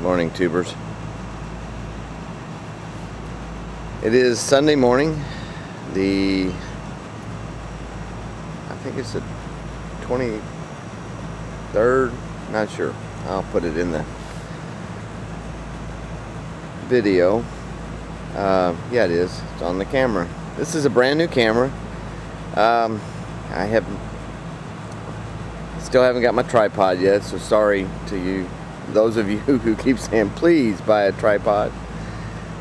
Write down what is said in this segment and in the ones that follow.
Morning, tubers. It is Sunday morning. I think it's the 23rd. Not sure. I'll put it in the video. Yeah, it is. It's on the camera. This is a brand new camera. Still haven't got my tripod yet, so sorry to you, those of you who keep saying please buy a tripod.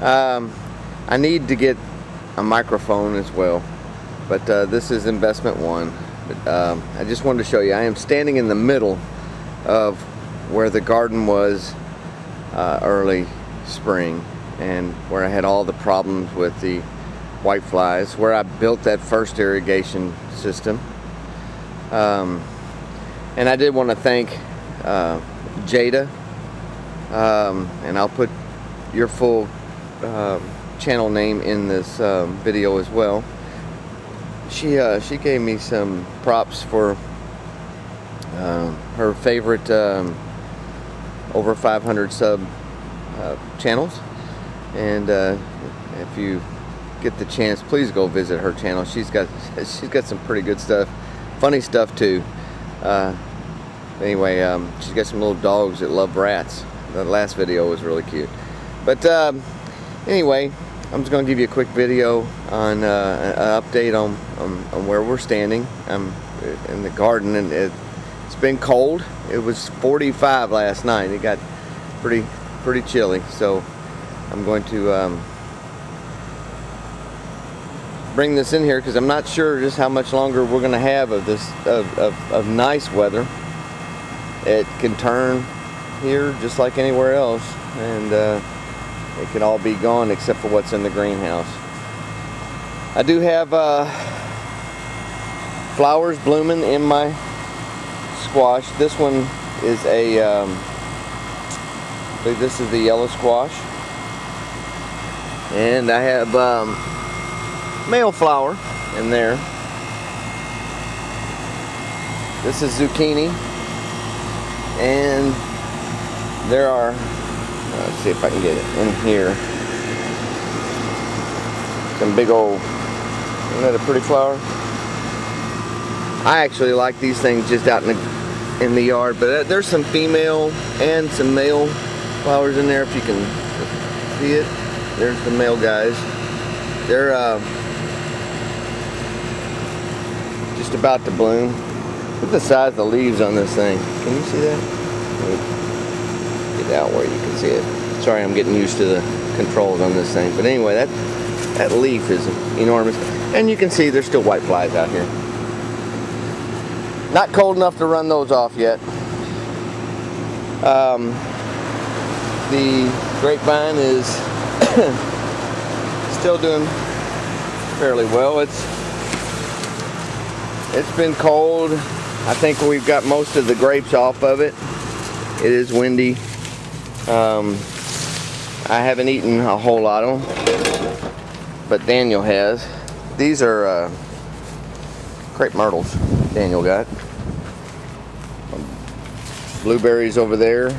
I need to get a microphone as well, but this is investment one. But I just wanted to show you, I am standing in the middle of where the garden was early spring, and where I had all the problems with the whiteflies, where I built that first irrigation system. And I did want to thank Jada, and I'll put your full channel name in this video as well. She gave me some props for her favorite over 500 sub channels, and if you get the chance, please go visit her channel. She's got some pretty good stuff, funny stuff too. Anyway, she's got some little dogs that love rats. The last video was really cute. But anyway, I'm just going to give you a quick video on an update on where we're standing. I'm in the garden, and it's been cold. It was 45 last night. It got pretty chilly, so I'm going to bring this in here because I'm not sure just how much longer we're going to have of this of nice weather. It can turn here just like anywhere else, and it can all be gone except for what's in the greenhouse. I do have flowers blooming in my squash. This one is I believe this is the yellow squash, and I have male flower in there. This is zucchini, and there are, let's see if I can get it in here, some big old, isn't that a pretty flower? I actually like these things just out in the yard, but there's some female and some male flowers in there, if you can see it. There's the male guys. They're just about to bloom. Look at the size of the leaves on this thing. Can you see that? Let me get out where you can see it. Sorry, I'm getting used to the controls on this thing. But anyway, that leaf is enormous. And you can see there's still white flies out here. Not cold enough to run those off yet. The grapevine is still doing fairly well. It's been cold. I think we've got most of the grapes off of it. It is windy. I haven't eaten a whole lot of them, but Daniel has. These are crepe myrtles Daniel got. Blueberries over there.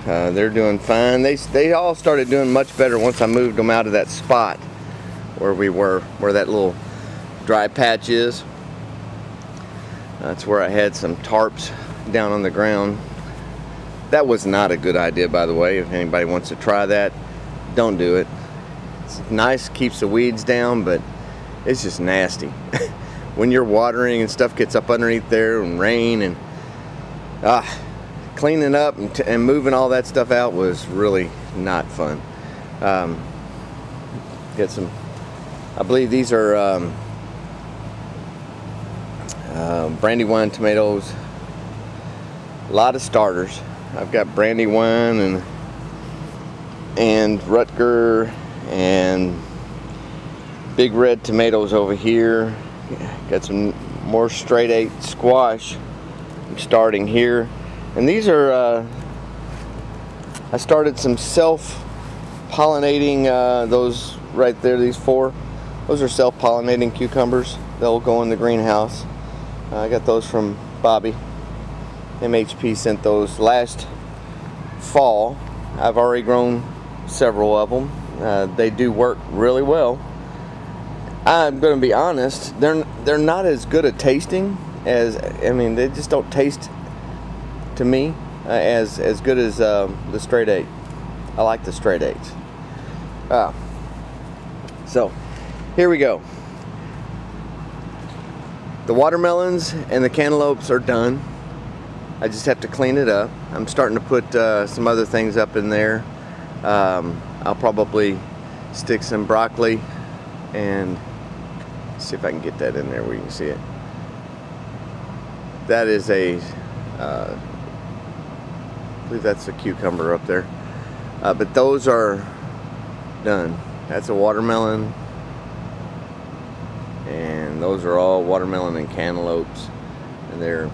They're doing fine. They all started doing much better once I moved them out of that spot where we were, where that little dry patch is. That's where I had some tarps down on the ground. That was not a good idea, by the way. If anybody wants to try that, don't do it. It's nice, keeps the weeds down, but it's just nasty. When you're watering and stuff gets up underneath there, and rain, and cleaning up and moving all that stuff out was really not fun. Get some, I believe these are Brandywine tomatoes. A lot of starters. I've got Brandywine and Rutger and big red tomatoes over here. Got some more straight 8 squash. I'm starting here, and these are I started some self-pollinating those right there, these 4. Those are self-pollinating cucumbers. They'll go in the greenhouse. I got those from Bobby. MHP sent those last fall, I've already grown several of them. They do work really well. I'm going to be honest, they're not as good at tasting as, I mean, they just don't taste to me as good as the straight 8. I like the straight 8s. So here we go. The watermelons and the cantaloupes are done. I just have to clean it up. I'm starting to put some other things up in there. I'll probably stick some broccoli and see if I can get that in there where you can see it. That is a, I believe that's a cucumber up there. But those are done. That's a watermelon. And those are all watermelon and cantaloupes. And their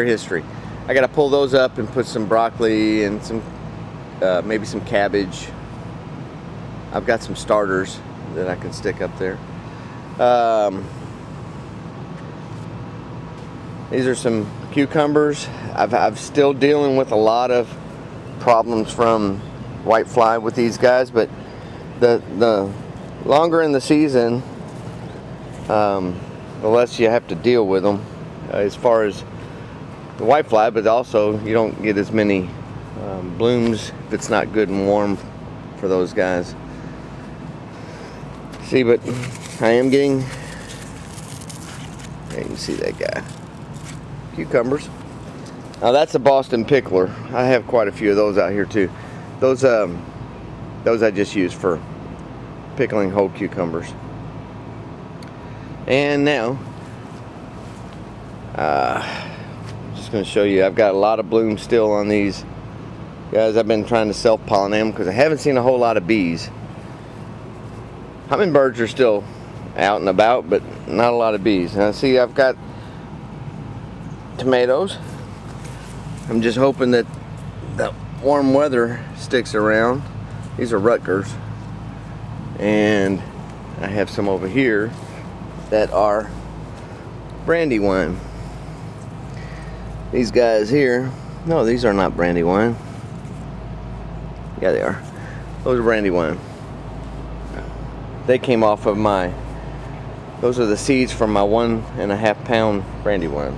history. I gotta pull those up and put some broccoli and some, maybe some cabbage. I've got some starters that I can stick up there. These are some cucumbers. I'm still dealing with a lot of problems from whitefly with these guys, but the longer in the season, the less you have to deal with them as far as the whitefly, but also you don't get as many blooms if it's not good and warm for those guys. See, but I am getting, you can see that guy, cucumbers. Now that's a Boston pickler. I have quite a few of those out here too. Those I just use for pickling whole cucumbers. And now, just going to show you, I've got a lot of bloom still on these guys. I've been trying to self-pollinate them because I haven't seen a whole lot of bees. Hummingbirds are still out and about, but not a lot of bees. Now see, I've got tomatoes. I'm just hoping that the warm weather sticks around. These are Rutgers. And I have some over here that are Brandywine. These guys here, no, these are not Brandywine. Yeah, they are. Those are Brandywine. They came off of my, those are the seeds from my 1.5 pound Brandywine.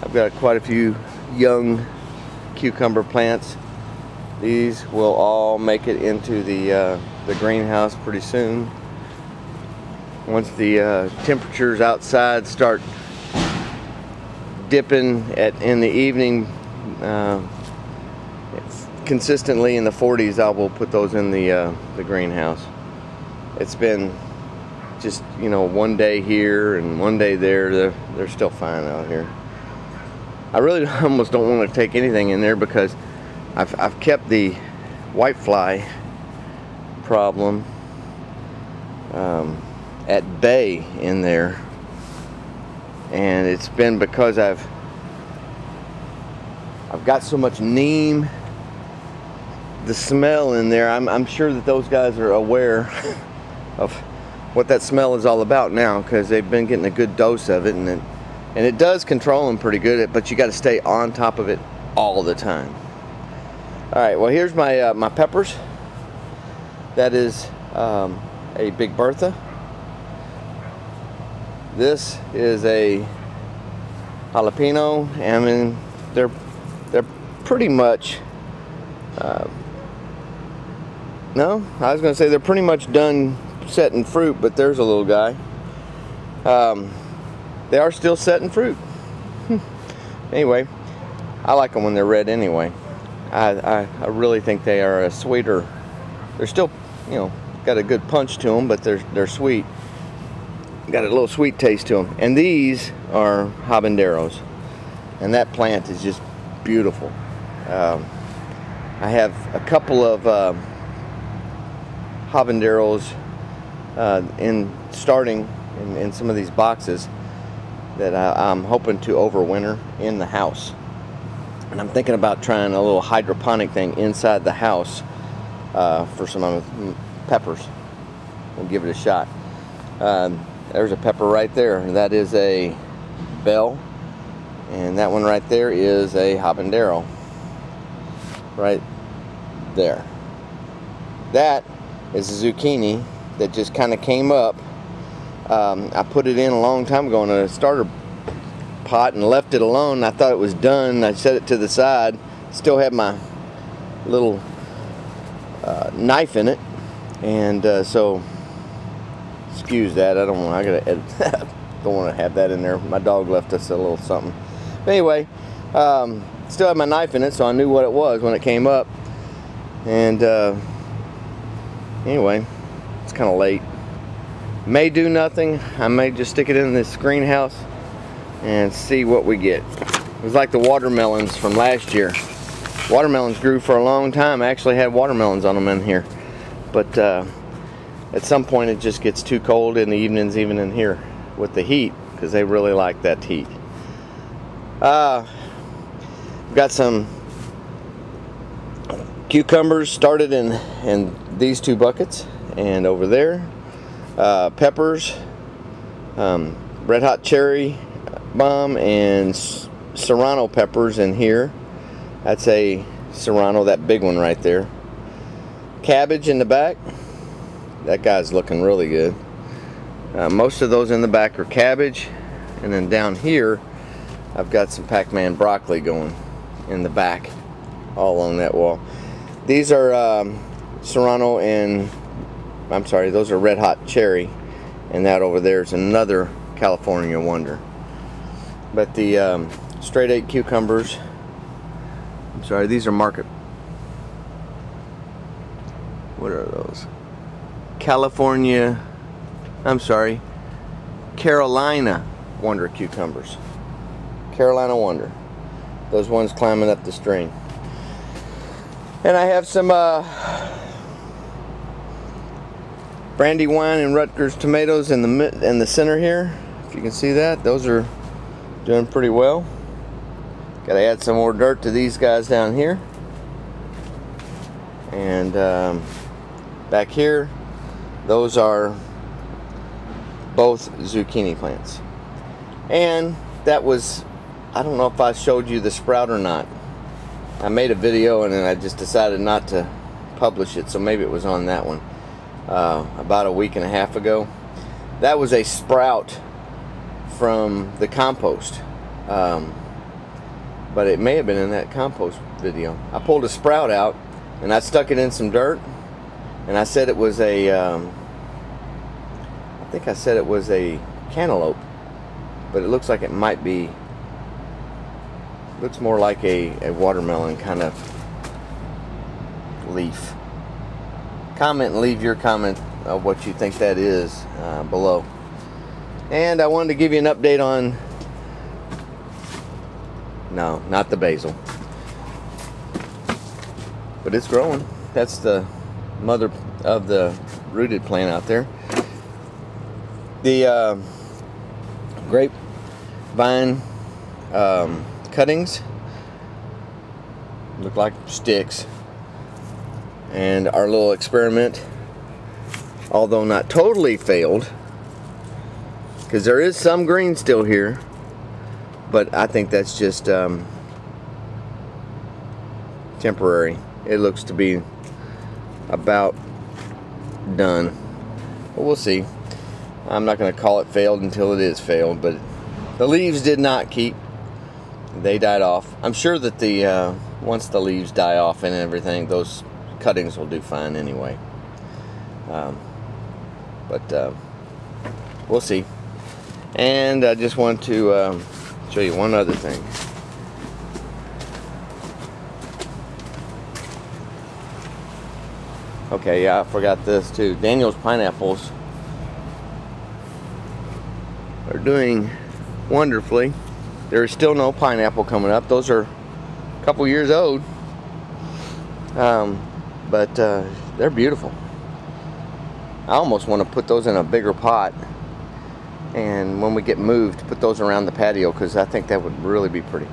I've got quite a few young cucumber plants. These will all make it into the greenhouse pretty soon. Once the temperatures outside start dipping in the evening consistently in the 40s, I will put those in the greenhouse. It's been just, you know, one day here and one day there. They're still fine out here. I really almost don't want to take anything in there because I've kept the whitefly problem at bay in there, and it's been because I've got so much neem, the smell in there. I'm sure that those guys are aware of what that smell is all about now, because they've been getting a good dose of it, and it does control them pretty good, but you got to stay on top of it all the time. All right, well, here's my my peppers. That is a Big Bertha. This is a jalapeno. I mean, they're pretty much no, I was gonna say they're pretty much done setting fruit, but there's a little guy. They are still setting fruit. Anyway, I like them when they're red anyway. I really think they are a sweeter. They're still, you know, got a good punch to them, but they're sweet. Got a little sweet taste to them. And these are habaneros, and that plant is just beautiful. I have a couple of habaneros starting in some of these boxes that I'm hoping to overwinter in the house. And I'm thinking about trying a little hydroponic thing inside the house for some peppers. We'll give it a shot. There's a pepper right there. That is a bell. And that one right there is a habanero. Right there. That is a zucchini that just kind of came up. I put it in a long time ago in a starter pot and left it alone. I thought it was done. I set it to the side. Still had my little knife in it, and so excuse that. I gotta edit that. Don't want to have that in there. My dog left us a little something. But anyway, still had my knife in it, so I knew what it was when it came up. And anyway, it's kind of late. May do nothing. I may just stick it in this greenhouse and see what we get. It was like the watermelons from last year. Watermelons grew for a long time. I actually had watermelons on them in here, but at some point it just gets too cold in the evenings, even in here with the heat, because they really like that heat. Got some cucumbers started in these two buckets, and over there peppers, red hot cherry bomb, and serrano peppers in here. That's a serrano, that big one right there. Cabbage in the back. That guy's looking really good. Most of those in the back are cabbage, and then down here I've got some Pac-Man broccoli going in the back, all along that wall. These are serrano, and I'm sorry, those are red hot cherry, and that over there is another California Wonder. But the straight 8 cucumbers, I'm sorry, these are market. What are those? Carolina Wonder cucumbers. Carolina Wonder. Those ones climbing up the string. And I have some Brandywine and Rutgers tomatoes in the center here. If you can see that, those are doing pretty well. Got to add some more dirt to these guys down here. And back here, those are both zucchini plants. And that was, I don't know if I showed you the sprout or not. I made a video and then I just decided not to publish it, so maybe it was on that one. About a week and a half ago. That was a sprout from the compost. But it may have been in that compost video. I pulled a sprout out and I stuck it in some dirt, and I said it was a I think I said it was a cantaloupe, but it looks like it might be, looks more like a watermelon kind of leaf. Comment and leave your comment of what you think that is below. And I wanted to give you an update on, no, not the basil, but it's growing. That's the mother of the rooted plant out there. The grapevine cuttings look like sticks, and our little experiment, although not totally failed, because there is some green still here, but I think that's just temporary. It looks to be about done, but we'll see. I'm not going to call it failed until it is failed, but the leaves did not keep. They died off. I'm sure that the once the leaves die off and everything, those cuttings will do fine anyway. But we'll see. And I just want to show you one other thing. Okay, yeah, I forgot this too. Daniel's pineapples are doing wonderfully. There is still no pineapple coming up. Those are a couple years old, but they're beautiful. I almost want to put those in a bigger pot, and when we get moved, put those around the patio, because I think that would really be pretty.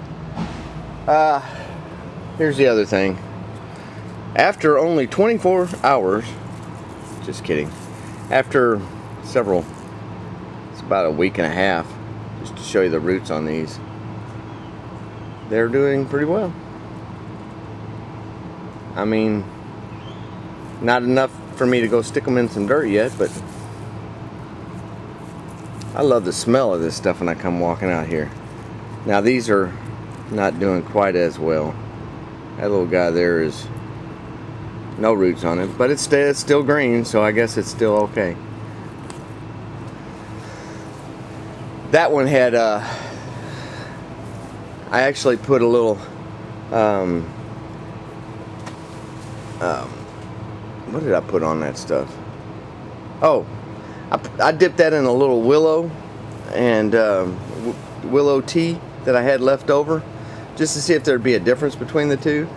Here's the other thing. After only 24 hours, just kidding, after several about a week and a half, just to show you the roots on these. They're doing pretty well. I mean, not enough for me to go stick them in some dirt yet, but I love the smell of this stuff when I come walking out here. Now these are not doing quite as well. That little guy there is no roots on it, but it's still green, so I guess it's still okay. That one had I actually put a little what did I put on that stuff? Oh, I dipped that in a little willow and willow tea that I had left over, just to see if there'd be a difference between the two.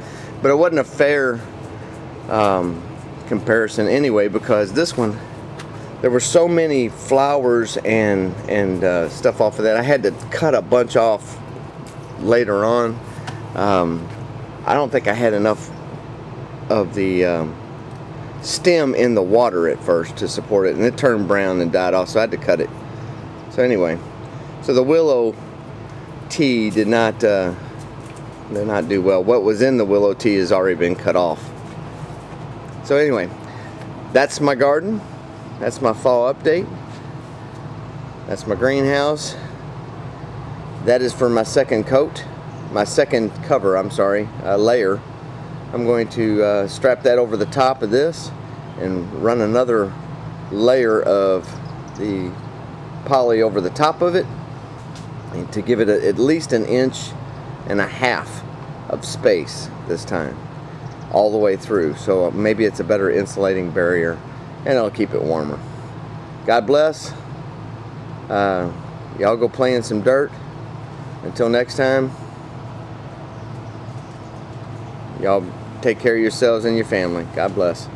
But it wasn't a fair comparison anyway, because this one, there were so many flowers and stuff off of that. I had to cut a bunch off later on. I don't think I had enough of the stem in the water at first to support it, and it turned brown and died off, so I had to cut it. So anyway, so the willow tea did not do well. What was in the willow tea has already been cut off. So anyway, that's my garden. That's my fall update. That's my greenhouse. That is for my second coat, my second cover, I'm sorry, layer. I'm going to strap that over the top of this and run another layer of the poly over the top of it, and to give it at least 1.5 inches of space this time, all the way through. So maybe it's a better insulating barrier, and it'll keep it warmer. God bless. Y'all go play in some dirt. Until next time, y'all take care of yourselves and your family. God bless.